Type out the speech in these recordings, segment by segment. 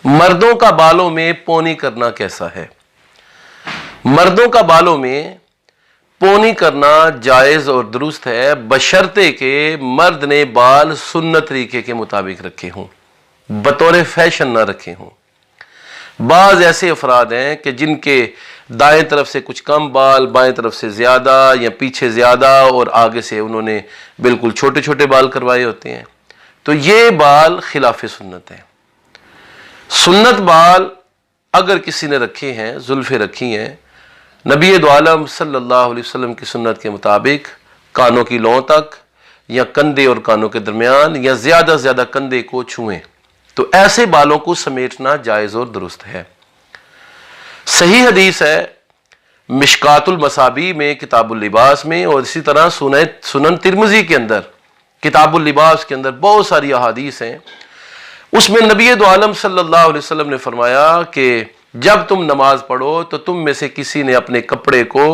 مردوں کا بالوں میں پونی کرنا کیسا ہے؟ مردوں کا بالوں میں پونی کرنا جائز اور درست ہے، بشرطے کہ مرد نے بال سنت طریقے کے مطابق رکھے ہوں، بطور فیشن نہ رکھے ہوں۔ بعض ایسے افراد ہیں کہ جن کے دائیں طرف سے کچھ کم بال، بائیں طرف سے زیادہ، یا پیچھے زیادہ اور آگے سے انہوں نے بالکل چھوٹے چھوٹے بال کروائے ہوتے ہیں، تو یہ بال خلاف سنت ہیں۔ سنت بال اگر کسی نے رکھے ہیں، زلفیں رکھی ہیں، نبی دو عالم صلی اللہ علیہ وسلم کی سنت کے مطابق کانوں کی لوں تک، یا کندھے اور کانوں کے درمیان، یا زیادہ سے زیادہ کندھے کو چھوئیں، تو ایسے بالوں کو سمیٹنا جائز اور درست ہے۔ صحیح حدیث ہے مشکات المصابیح میں کتاب اللباس میں، اور اسی طرح سنن ترمذی کے اندر کتاب اللباس کے اندر بہت ساری احادیث ہیں۔ اس میں نبی دو عالم صلی اللہ علیہ وسلم نے فرمایا کہ جب تم نماز پڑھو تو تم میں سے کسی نے اپنے کپڑے کو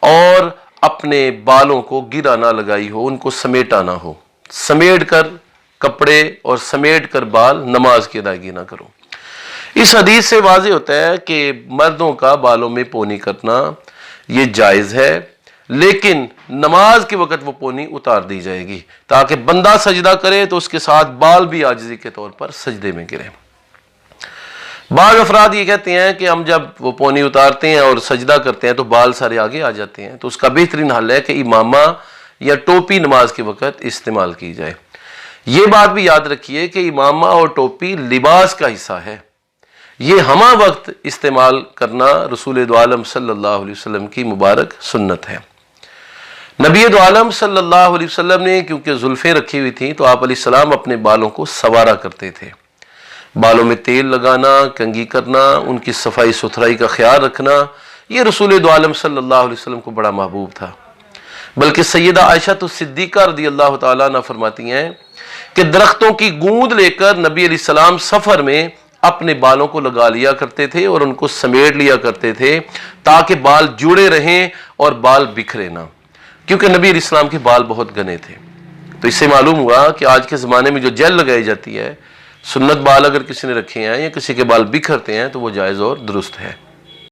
اور اپنے بالوں کو گرا نہ لگائی ہو، ان کو سمیٹا نہ ہو، سمیٹ کر کپڑے اور سمیٹ کر بال نماز کی ادائیگی نہ کرو۔ اس حدیث سے واضح ہوتا ہے کہ مردوں کا بالوں میں پونی کرنا یہ جائز ہے، لیکن نماز کے وقت وہ پونی اتار دی جائے گی تاکہ بندہ سجدہ کرے تو اس کے ساتھ بال بھی عاجزی کے طور پر سجدے میں گرے۔ بعض افراد یہ کہتے ہیں کہ ہم جب وہ پونی اتارتے ہیں اور سجدہ کرتے ہیں تو بال سارے آگے آ جاتے ہیں، تو اس کا بہترین حل ہے کہ امامہ یا ٹوپی نماز کے وقت استعمال کی جائے۔ یہ بات بھی یاد رکھیے کہ امامہ اور ٹوپی لباس کا حصہ ہے، یہ ہمہ وقت استعمال کرنا رسول دو عالم صلی اللہ علیہ وسلم کی مبارک سنت ہے۔ نبی دو عالم صلی اللہ علیہ وسلم نے کیونکہ زلفیں رکھی ہوئی تھیں تو آپ علیہ السلام اپنے بالوں کو سنوارا کرتے تھے۔ بالوں میں تیل لگانا، کنگھی کرنا، ان کی صفائی ستھرائی کا خیال رکھنا، یہ رسول دو عالم صلی اللہ علیہ وسلم کو بڑا محبوب تھا۔ بلکہ سیدہ عائشہ صدیقہ رضی اللہ تعالیٰ عنہ فرماتی ہیں کہ درختوں کی گوند لے کر نبی علیہ السلام سفر میں اپنے بالوں کو لگا لیا کرتے تھے اور ان کو سمیٹ لیا کرتے تھے تاکہ بال جڑے رہیں اور بال بکھرے نہ، کیونکہ نبی علیہ السلام کے بال بہت گھنے تھے۔ تو اس سے معلوم ہوا کہ آج کے زمانے میں جو جیل لگائی جاتی ہے، سنت بال اگر کسی نے رکھے ہیں یا کسی کے بال بکھرتے ہیں تو وہ جائز اور درست ہے۔